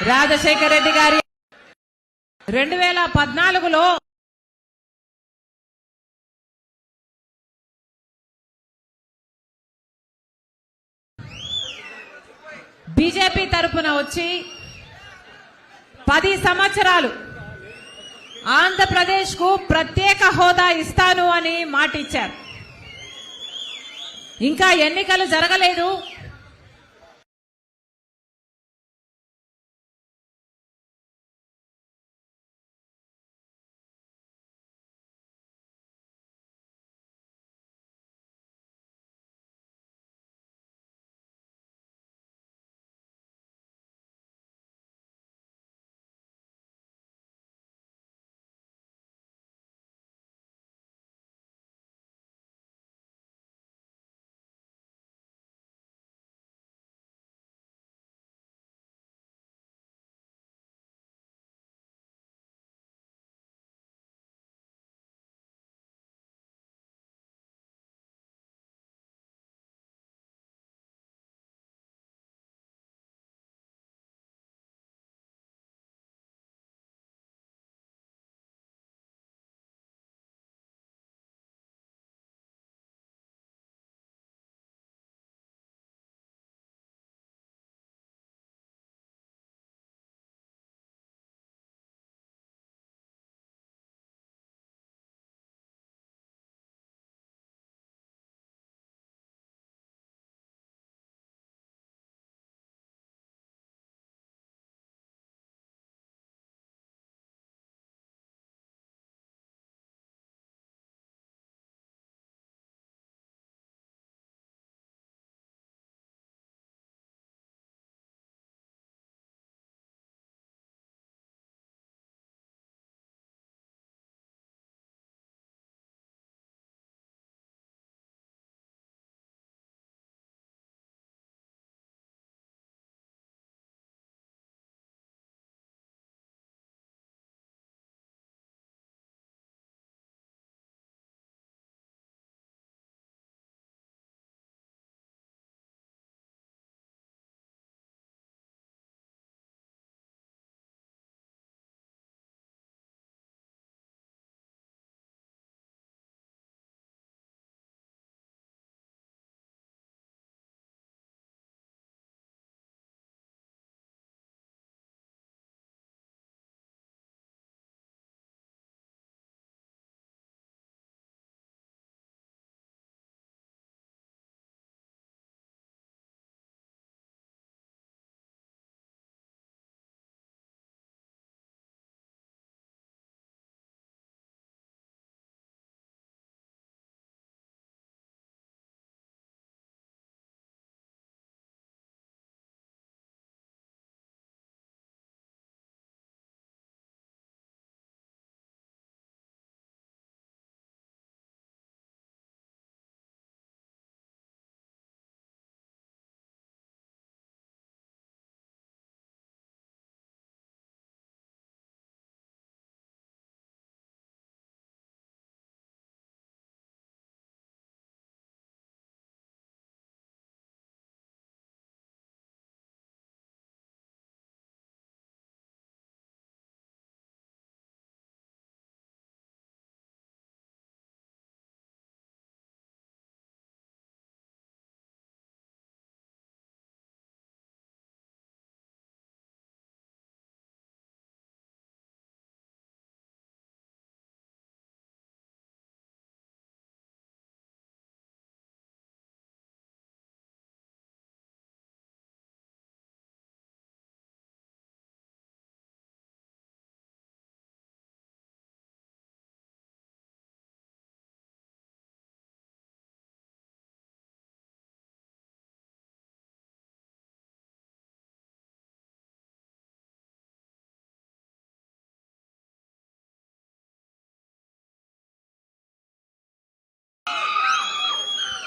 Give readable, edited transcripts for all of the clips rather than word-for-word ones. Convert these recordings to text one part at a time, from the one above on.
రాజశేఖర రెడ్డి గారి 2014లో బీజేపీ తరపున వచ్చి 10 సంవత్సరాలు ఆంధ్రప్రదేశ్ కు ప్రత్యేక హోదా ఇస్తాను అని మాట ఇచ్చారు. ఇంకా ఎన్నికలు జరగలేదు.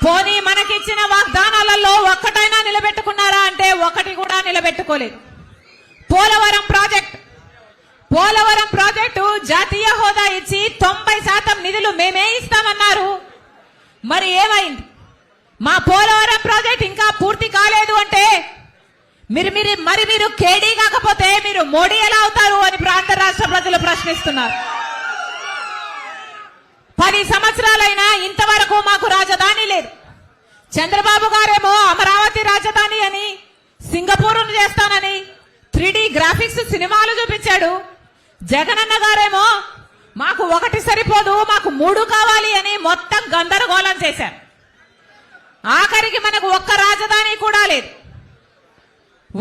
పోనీ మనకిచ్చిన వాగ్దానాలలో ఒక్కటైనా నిలబెట్టుకున్నారా అంటే ఒకటి కూడా నిలబెట్టుకోలేదు. పోలవరం ప్రాజెక్టు జాతీయ హోదా ఇచ్చి 90% నిధులు మేమే ఇస్తామన్నారు. మరి ఏమైంది? మా పోలవరం ప్రాజెక్ట్ ఇంకా పూర్తి కాలేదు అంటే మీరు కేడీ కాకపోతే మీరు మోడీ ఎలా అవుతారు అని ప్రాంత రాష్ట్ర ప్రజలు ప్రశ్నిస్తున్నారు. 10 సంవత్సరాలైనా ఇంతవరకు మాకు రాజధాని లేదు. చంద్రబాబు గారేమో అమరావతి రాజధాని అని, సింగపూర్ చేస్తానని 3D గ్రాఫిక్స్ సినిమాలు చూపించాడు. జగనన్న గారేమో మాకు 1 సరిపోదు, మాకు 3 కావాలి అని మొత్తం గందరగోళం చేశారు. ఆఖరికి మనకు ఒక్క రాజధాని కూడా లేదు,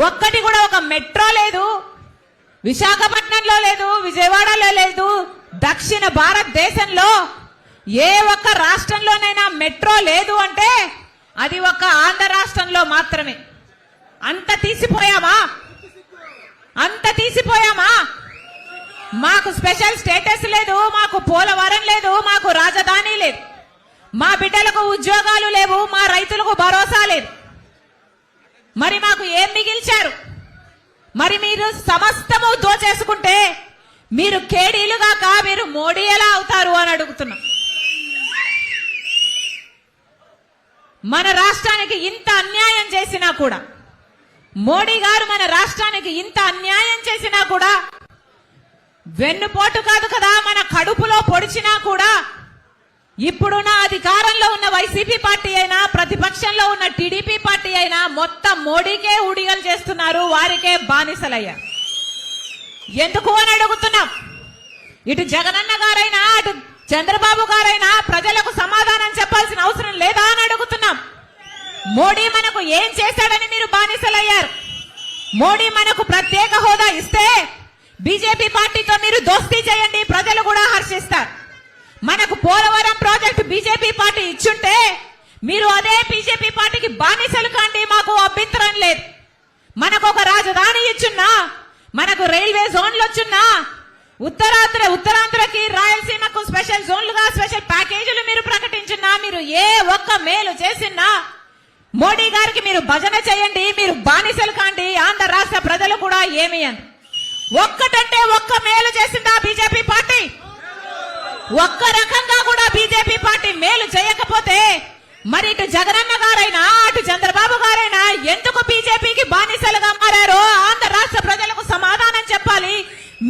ఒక్కటి కూడా ఒక మెట్రో లేదు, విశాఖపట్నంలో లేదు, విజయవాడలో లేదు. దక్షిణ భారతదేశంలో ఏ ఒక్క రాష్ట్రంలోనైనా మెట్రో లేదు అంటే అది ఒక్క ఆంధ్ర రాష్ట్రంలో మాత్రమే. అంత తీసిపోయామా? మాకు స్పెషల్ స్టేటస్ లేదు, మాకు పోలవరం లేదు, మాకు రాజధాని లేదు, మా బిడ్డలకు ఉద్యోగాలు లేవు, మా రైతులకు భరోసా లేదు. మరి మాకు ఏం మిగిల్చారు? మరి మీరు సమస్తము దోచేసుకుంటే మీరు కేడీలు గాక మీరు మోడీ ఎలా అవుతారు అని అడుగుతున్నాం. మన రాష్ట్రానికి ఇంత అన్యాయం చేసినా కూడా, మోడీ గారు మన రాష్ట్రానికి ఇంత అన్యాయం చేసినా కూడా, వెన్నుపోటు కాదు కదా మన కడుపులో పొడిచినా కూడా, ఇప్పుడున్న అధికారంలో ఉన్న వైసీపీ పార్టీ అయినా, ప్రతిపక్షంలో ఉన్న టీడీపీ పార్టీ అయినా మొత్తం మోడీకే ఉడిగలు చేస్తున్నారు, వారికే బానిసలయ్యారు. ఎందుకు అని అడుగుతున్నాం. ఇటు జగనన్న గారైనా అటు చంద్రబాబు గారైనా ప్రజలకు సమాధానం చెప్పాల్సిన అవసరం లేదా అని అడుగుతున్నాం. మోడీ మనకు ఏం చేశాడని మీరు బానిసలయ్యారు? మోడీ మనకు ప్రత్యేక హోదా ఇస్తే బీజేపీ పార్టీతో మీరు దోస్తీ చేయండి, ప్రజలు కూడా హర్షిస్తారు. మనకు పోలవరం ప్రాజెక్టు బీజేపీ పార్టీ ఇచ్చుంటే మీరు అదే బీజేపీ పార్టీకి బానిసలు కాండి, మాకు అభ్యంతరం లేదు. మనకు ఒక రాజధాని ఇచ్చున్నా, మనకు రైల్వే జోన్లు వచ్చున్నా, ఉత్తరాంధ్రకి రాయలసీమకు స్పెషల్ జోన్లుగా స్పెషల్ ప్యాకేజీలు మీరు ప్రకటించున్నా, మీరు ఏ ఒక్క మేలు చేసినా మోడీ గారికి మీరు భజన చేయండి, మీరు బానిసలు కాండి, ఆంధ్ర రాష్ట్ర ప్రజలు కూడా ఏమి అని. ఒక్కటంటే ఒక్క మేలు చేసిందా బీజేపీ పార్టీ? ఒక్క రకంగా కూడా బీజేపీ పార్టీ మేలు చేయకపోతే మరి ఇటు జగనన్న గారైనా అటు చంద్రబాబు గారైనా ఎందుకు బీజేపీకి బానిసలుగా మారారో ఆంధ్ర రాష్ట్ర ప్రజలకు సమాధానం చెప్పాలి.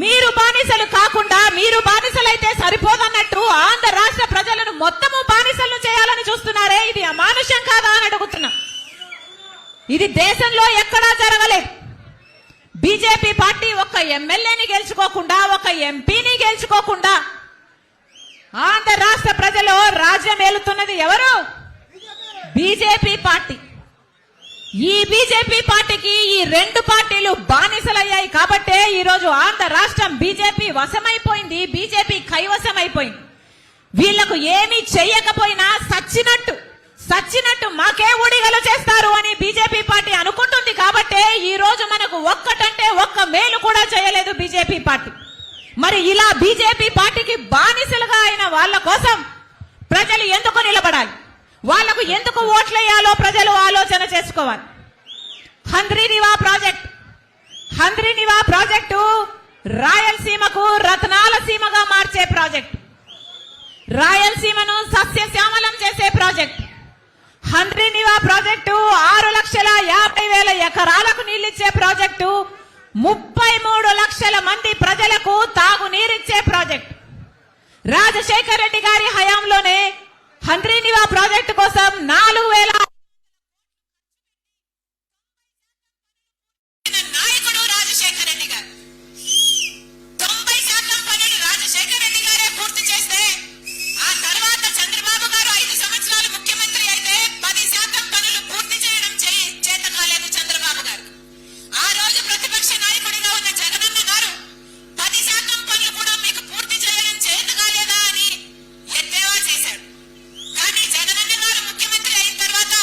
మీరు బానిసలు కాకుండా, మీరు బానిసలైతే సరిపోదన్నట్టు ఆంధ్ర రాష్ట్ర ప్రజలను మొత్తము బానిసలను చేయాలని చూస్తున్నారే, ఇది అమానుషం కాదా అని అడుగుతున్నా. ఇది దేశంలో ఎక్కడా జరగలేదు. బీజేపీ పార్టీ ఒక్క ఎమ్మెల్యేని గెలుచుకోకుండా, ఒక ఎంపీని గెలుచుకోకుండా ఆంధ్ర రాష్ట్ర ప్రజలు రాజ్యం ఏలుతున్నది ఎవరు? BJP party. ఈ బీజేపీ పార్టీకి ఈ 2 పార్టీలు బానిసలయ్యాయి కాబట్టే ఈ రోజు ఆంధ్ర రాష్ట్రం బీజేపీ వశమైపోయింది, బీజేపీ కైవశమైపోయింది. వీళ్లకు ఏమీ చెయ్యకపోయినా సచ్చినట్టు మాకే ఊడిగలు చేస్తారు అని బీజేపీ పార్టీ అనుకుంటుంది కాబట్టే ఈ రోజు మనకు ఒక్కటంటే ఒక్క మేలు కూడా చేయలేదు బీజేపీ పార్టీ. మరి ఇలా బీజేపీ పార్టీకి బానిసలుగా అయిన వాళ్ళ కోసం ప్రజలు ఎందుకు నిలబడాలి? వాళ్లకు ఎందుకు ఓట్లేయాలో ప్రజలు ఆలోచన చేసుకోవాలి. హంద్రీనివా ప్రాజెక్టు రాయలసీమకు రత్నాల సీమగా మార్చే ప్రాజెక్టు, రాయలసీమను సస్యశ్యామలం చేసే ప్రాజెక్టు. హంద్రీనివా ప్రాజెక్టు 6,50,000 ఎకరాలకు నీళ్లిచ్చే ప్రాజెక్టు, 33 లక్షల మంది ప్రజలకు తాగునీరిచ్చే ప్రాజెక్టు. రాజశేఖర్ రెడ్డి గారి హయాంలోనే హంద్రీనివా ప్రాజెక్టు కోసం 4,000 నాయకుడు రాజశేఖర్ రెడ్డి గారు. 90% పనులు రాజశేఖర్ రెడ్డి గారే పూర్తి చేస్తే ఆ తర్వాత చంద్రబాబు గారు 5 సంవత్సరాలు ముఖ్యమంత్రి అయితే 10% పనులు పూర్తి చేయడం చేత కాలేదు చంద్రబాబు గారు. ఆ రోజు ప్రతిపక్ష నాయకుడిగా ఉన్న జగనన్న గారు 10% పనులు కూడా మీకు పూర్తి చేయడం చేత కాలేదా అని ఎద్దేవా చేశాడు. కానీ జగనన్న గారు ముఖ్యమంత్రి అయిన తర్వాత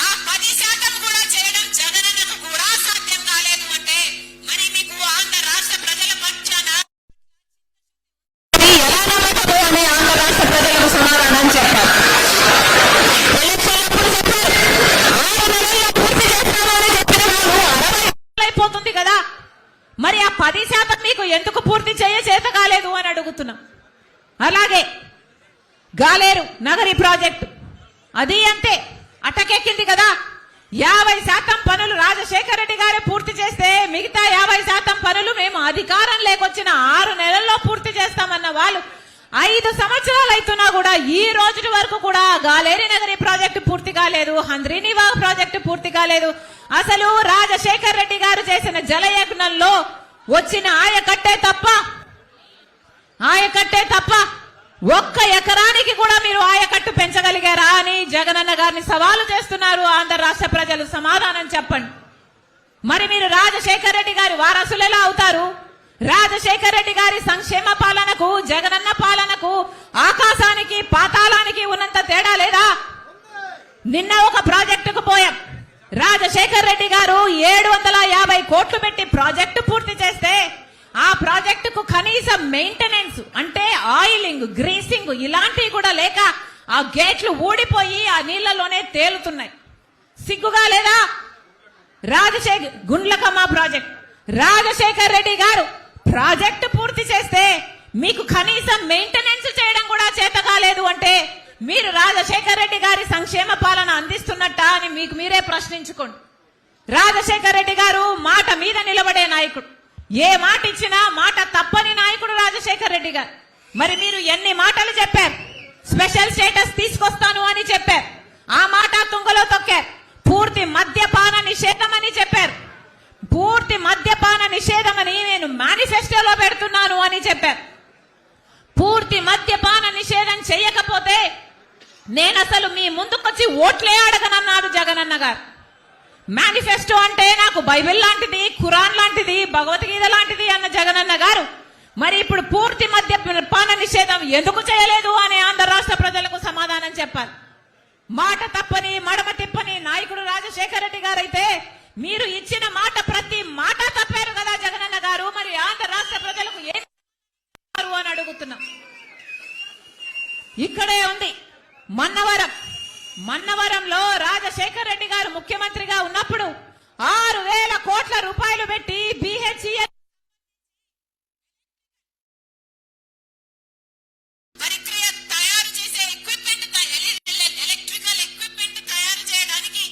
ఆ 10% కూడా చేయడం జగనన్నకు కూడా సాధ్యం కాలేదు అంటే మరి మీకు ఆంధ్ర రాష్ట్ర ప్రజల పక్షాన ఎలా నమ్మకమని ఆంధ్ర రాష్ట్ర ప్రజలకు సమాధానం చెప్పారు. అయిపోతుంది కదా, మరి ఆ 10% మీకు ఎందుకు పూర్తి చేత కాలేదు అని అడుగుతున్నాం. అలాగే గాలేరు నగరి ప్రాజెక్టు అది అంతే అటకెక్కింది కదా. 50% పనులు రాజశేఖర రెడ్డి గారే పూర్తి చేస్తే మిగతా 50% పనులు మేము అధికారం లేకొచ్చిన 6 నెలల్లో పూర్తి చేస్తామన్న వాళ్ళు 5 సంవత్సరాలు అవుతున్నా కూడా ఈ రోజు వరకు కూడా గాలేరి నగరి ప్రాజెక్టు పూర్తి కాలేదు, హంద్రీనివాగ్ ప్రాజెక్టు పూర్తి కాలేదు. అసలు రాజశేఖర రెడ్డి గారు చేసిన జలయజ్ఞంలో వచ్చిన ఆయకట్టే తప్ప 1 ఎకరానికి కూడా మీరు ఆయకట్టు పెంచగలిగారా అని జగనన్న గారిని సవాలు చేస్తున్నారు ఆంధ్ర రాష్ట్ర ప్రజలు. సమాధానం చెప్పండి. మరి మీరు రాజశేఖర రెడ్డి గారి వారసులు ఎలా అవుతారు? రాజశేఖర రెడ్డి గారి సంక్షేమ పాలనకు జగనన్న పాలనకు ఆకాశానికి పాతాళానికి ఉన్నంత తేడా లేదా? నిన్న ఒక ప్రాజెక్టుకు పోయాం. రాజశేఖర రెడ్డి గారు 750 కోట్లు పెట్టి ప్రాజెక్టు పూర్తి చేస్తే ఆ ప్రాజెక్టుకు కనీసం మెయింటెనెన్స్ అంటే ఆయిలింగ్, గ్రీసింగ్ ఇలాంటివి కూడా లేక ఆ గేట్లు ఊడిపోయి ఆ నీళ్లలోనే తేలుతున్నాయి. సిగ్గుగా లేదా? గుండ్లకమ్మ ప్రాజెక్ట్ రాజశేఖర రెడ్డి గారు ప్రాజెక్టు పూర్తి చేస్తే మీకు కనీసం మెయింటెనెన్స్ చేయడం కూడా చేత కాలేదు అంటే మీరు రాజశేఖర రెడ్డి గారి సంక్షేమ పాలన అందిస్తున్నట్ట అని మీకు మీరే ప్రశ్నించుకోండి. రాజశేఖర రెడ్డి గారు మాట మీద నిలబడే నాయకుడు, ఏ మాట ఇచ్చినా మాట తప్పని నాయకుడు రాజశేఖర రెడ్డి గారు. మరి మీరు ఎన్ని మాటలు చెప్పారు? స్పెషల్ స్టేటస్ తీసుకొస్తాను అని చెప్పారు, ఆ మాట తుంగలో తొక్కారు. పూర్తి మద్యపాన నిషేధం అని చెప్పారు, పూర్తి మద్యపాన నిషేధం అని నేను మేనిఫెస్టోలో పెడుతున్నాను అని చెప్పారు. పూర్తి మద్యపాన నిషేధం చేయకపోతే నేను అసలు మీ ముందుకొచ్చి ఓట్లే అడగనన్నారు జగనన్న గారు. మేనిఫెస్టో అంటే నాకు బైబిల్ లాంటిది, ఖురాన్ లాంటిది, భగవద్గీత లాంటిది అన్న జగనన్న గారు మరి ఇప్పుడు పూర్తి మద్యపాన నిషేధం ఎందుకు చేయలేదు అని ఆంధ్ర రాష్ట్ర ప్రజలకు సమాధానం చెప్పాలి. మాట తప్పని మడమ తిప్పని నాయకుడు రాజశేఖర రెడ్డి గారు అయితే మీరు ఇచ్చిన మాట ప్రతి మాట తప్పారు కదా జగనన్న గారు. మరి ఆంధ్ర రాష్ట్ర ప్రజలకు ఏం అని అడుగుతున్నాం. ఇక్కడే ఉంది మన్నవరంలో రాజశేఖర రెడ్డి గారు ముఖ్యమంత్రిగా ఉన్నప్పుడు 6,000 కోట్ల రూపాయలు పెట్టి BHEL తయారు చేసే ఎలక్ట్రికల్ ఎక్విప్మెంట్ తయారు చేయడానికి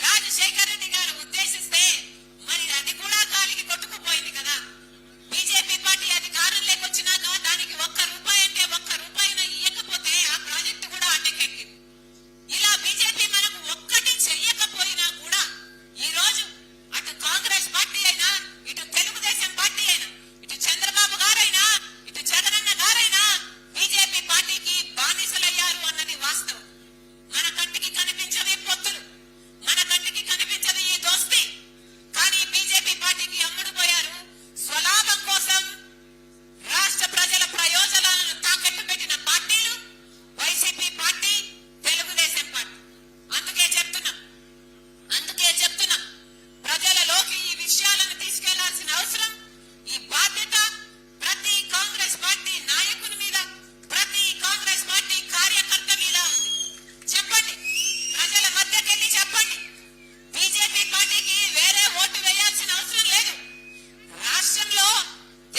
రాజశేఖర రెడ్డి గారు ఉద్దేశిస్తే మరి అది కూడా గాలికి కొట్టుకుపోయింది కదా. బీజేపీ పార్టీ అధికారం లేకొచ్చినాక దానికి 1 రూపాయి అంటే 1 రూపాయిన ఇయ్యకపోతే ఆ ప్రాజెక్టు కూడా అడ్డకెక్కింది. ఇలా బీజేపీ మనకు ఒక్కటి చెయ్యకపోయినా కూడా ఈ రోజు అటు కాంగ్రెస్ పార్టీ అయినా, ఇటు తెలుగుదేశం పార్టీ అయినా, ఇటు చంద్రబాబు గారైనా, ఇటు జగనన్న గారైనా బీజేపీ పార్టీకి బానిసలయ్యారు అన్నది వాస్తవం. మన కంటికి కనిపించని పొత్తులు, మన కంటికి కనిపించని ఈ దోస్తి, కానీ బీజేపీ పార్టీకి అమ్ముడుపోయారు. స్వలాభం కోసం రాష్ట్ర ప్రజల ప్రయోజనాలను తాకట్టు పెట్టిన పార్టీలు వైసీపీ పార్టీ, తెలుగుదేశం పార్టీ. అందుకే చెప్తున్నాం ప్రజలలోకి ఈ విషయాలను తీసుకెళ్లాల్సిన అవసరం, ఈ బాధ్యత ప్రతి కాంగ్రెస్ పార్టీ నాయకుని మీద, ప్రతి కాంగ్రెస్ పార్టీ కార్యకర్త మీద ఉంది. చెప్పండి, ప్రజల మధ్యకెళ్ళి చెప్పండి. బీజేపీ పార్టీకి వేరే ఓటు వేయాల్సిన అవసరం లేదు. రాష్ట్రంలో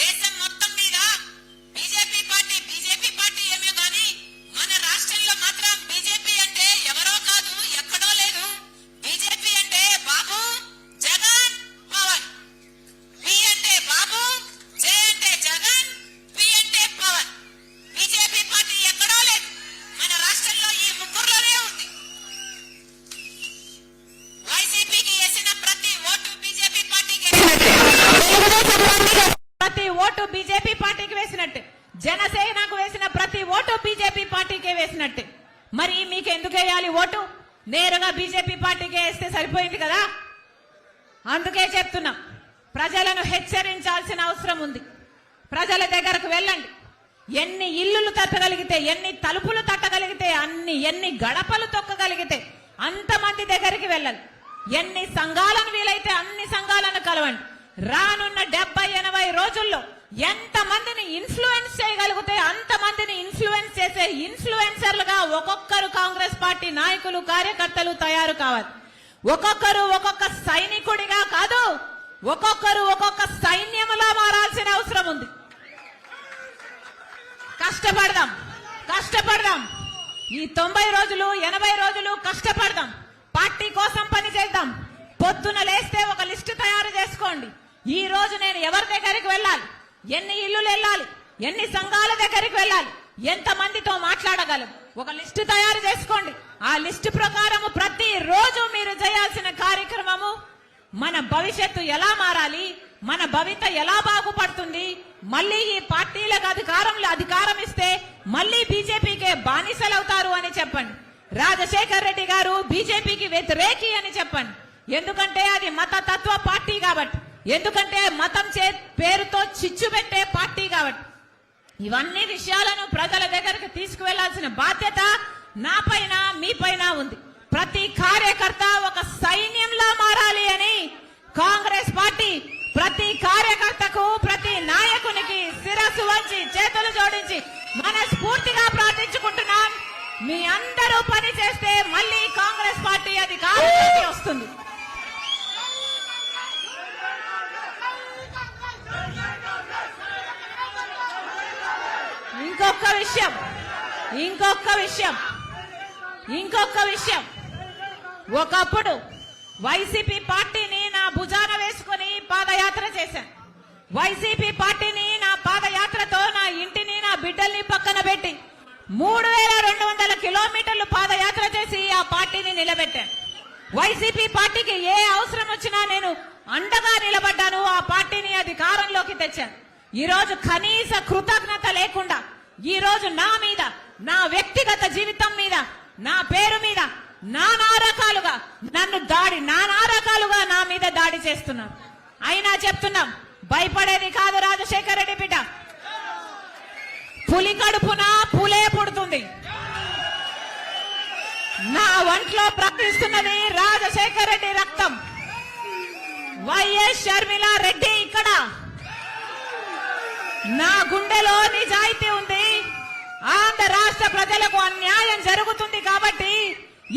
దేశం మొత్తం మీద బీజేపీ పార్టీ ఏమే గాని మన రాష్ట్రంలో మాత్రం బీజేపీ అంటే ఎవరో కాదు, ఎక్కడో లేదు. బీజేపీ అంటే బాబు, జగన్, పవన్. బి అంటే బాబు, జే అంటే జగన్, పి అంటే పవన్. బీజేపీ పార్టీ ఎక్కడో లేదు, మన రాష్ట్రంలో ఈ ముగ్గురులోనే ఉంది. వైసీపీకి వేసిన ప్రతి ఓటు బీజేపీ పార్టీకి వేసినట్టే, జనసేనకు వేసిన ప్రతి ఓటు బీజేపీ పార్టీకే వేసినట్టే. మరి మీకు ఎందుకు వేయాలి ఓటు? నేరుగా బీజేపీ పార్టీకే వేస్తే సరిపోయింది కదా. అందుకే చెప్తున్నాం, ప్రజలను హెచ్చరించాల్సిన అవసరం ఉంది. ప్రజల దగ్గరకు వెళ్ళండి. ఎన్ని ఇల్లులు తట్టగలిగితే, ఎన్ని తలుపులు తట్టగలిగితే, ఎన్ని గడపలు తొక్కగలిగితే అంతమంది దగ్గరికి వెళ్ళాలి. ఎన్ని సంఘాలను వీలైతే అన్ని సంఘాలను కలవండి. రానున్న 70-80 రోజుల్లో ఎంత మందిని ఇన్ఫ్లుయెన్స్ చేయగలిగితే అంతమందిని ఇన్ఫ్లుయెన్స్ చేసే ఇన్ఫ్లుయెన్సర్లుగా ఒక్కొక్కరు కాంగ్రెస్ పార్టీ నాయకులు, కార్యకర్తలు తయారు కావాలి. ఒక్కొక్కరు ఒక్కొక్క సైనికుడిగా కాదు, ఒక్కొక్కరు ఒక్కొక్క సైన్యములా మారాల్సిన అవసరం ఉంది. కష్టపడదాం. ఈ 90 రోజులు 80 రోజులు కష్టపడదాం. పార్టీ కోసం పని చేద్దాం. పొద్దున లేస్తే ఒక లిస్టు తయారు చేసుకోండి. ఈ రోజు నేను ఎవరి దగ్గరికి వెళ్ళాలి, ఎన్ని ఇల్లులు వెళ్ళాలి, ఎన్ని సంఘాల దగ్గరికి వెళ్ళాలి, ఎంత మందితో మాట్లాడగలం, ఒక లిస్టు తయారు చేసుకోండి. ఆ లిస్టు ప్రకారం ప్రతి రోజు మీరు చేయాల్సిన కార్యక్రమము మన భవిష్యత్తు ఎలా మారాలి, మన భవిత ఎలా బాగుపడుతుంది, మళ్ళీ ఈ పార్టీలకు అధికారం ఇస్తే మళ్ళీ బీజేపీకే బానిసలవుతారు అని చెప్పండి. రాజశేఖర్ రెడ్డి గారు బీజేపీకి వ్యతిరేకి అని చెప్పండి. ఎందుకంటే అది మతతత్వ పార్టీ కాబట్టి, ఎందుకంటే మతం పేరుతో చిచ్చు పెట్టే పార్టీ కాబట్టి. ఇవన్నీ విషయాలను ప్రజల దగ్గరకు తీసుకువెళ్లాల్సిన బాధ్యత నా పైన మీ పైన ఉంది. ప్రతి కార్యకర్త ఒక సైన్యంలా మారాలి అని కాంగ్రెస్ పార్టీ ప్రతి కార్యకర్తకు, ప్రతి నాయకునికి శిరస్సు వంచి చేతులు జోడించి మనస్ఫూర్తిగా ప్రార్థించుకుంటున్నాం. మీ అందరూ పని చేస్తే మళ్ళీ కాంగ్రెస్ పార్టీ అధికారంలోకి వస్తుంది. ఇంకొక విషయం ఒకప్పుడు వైసీపీ పార్టీని నా భుజాన వేసుకుని పాదయాత్ర చేశాను. వైసీపీ పార్టీని నా పాదయాత్రతో నా ఇంటిని, నా బిడ్డల్ని పక్కన పెట్టి 3200 కిలోమీటర్లు పాదయాత్ర చేసి ఆ పార్టీని నిలబెట్టాను. వైసీపీ పార్టీకి ఏ అవసరం వచ్చినా నేను అండగా నిలబడ్డాను. ఆ పార్టీని అధికారంలోకి తెచ్చాను. ఈ రోజు కనీస కృతజ్ఞత లేకుండా ఈ రోజు నా మీద, నా వ్యక్తిగత జీవితం మీద, నా పేరు మీద నానా రకాలుగా నా మీద దాడి చేస్తున్నారు. అయినా చెప్తున్నాం, భయపడేది కాదు రాజశేఖర్ రెడ్డి బిడ్డ. పులి కడుపున పులే పుడుతుంది. నా ఒంట్లో ప్రవహిస్తున్నది రాజశేఖర్ రెడ్డి రక్తం. వైఎస్ షర్మిల రెడ్డి ఇక్కడ. నా గుండెలో నిజాయితీ ఉంది. ఆంధ్ర రాష్ట్ర ప్రజలకు అన్యాయం జరుగుతుంది కాబట్టి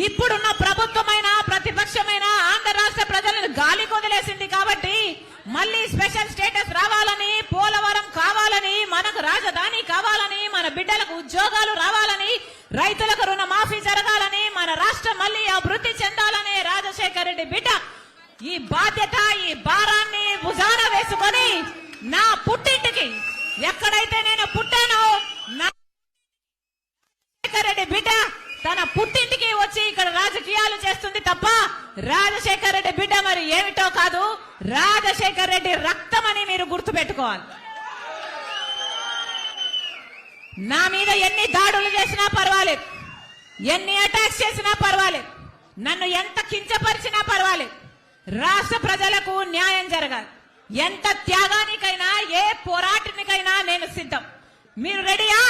ఇప్పుడున్న ప్రభుత్వమైన ప్రతిపక్షమైన ఆంధ్ర రాష్ట్ర ప్రజలను గాలి కొదిలేసింది కాబట్టి మళ్ళీ స్పెషల్ స్టేటస్ రావాలని, పోలవరం కావాలని, మనకు రాజధాని కావాలని, మన బిడ్డలకు ఉద్యోగాలు రావాలని, రైతులకు రుణమాఫీ జరగాలని, మన రాష్ట్రం మళ్ళీ అభివృద్ధి చెందాలనే రాజశేఖర్ రెడ్డి బిడ్డ ఈ బాధ్యత, ఈ భారాన్ని భుజాన వేసుకొని నా పుట్టింటికి, ఎక్కడైతే నేను పుట్టానో నా రాజశేఖర్ రెడ్డి బిడ్డ తన పుట్టింటికి వచ్చి ఇక్కడ రాజకీయాలు చేస్తుంది తప్ప రాజశేఖర్ రెడ్డి బిడ్డ మరి ఏమిటో కాదు, రాజశేఖర్ రెడ్డి రక్తం అని మీరు గుర్తుపెట్టుకోవాలి. నా మీద ఎన్ని దాడులు చేసినా పర్వాలేదు, ఎన్ని అటాక్స్ చేసినా పర్వాలేదు, నన్ను ఎంత కించపరిచినా పర్వాలేదు, రాష్ట్ర ప్రజలకు న్యాయం జరగాలి. ఎంత త్యాగానికైనా, ఏ పోరాటానికైనా నేను సిద్ధం. మీరు రెడీయా?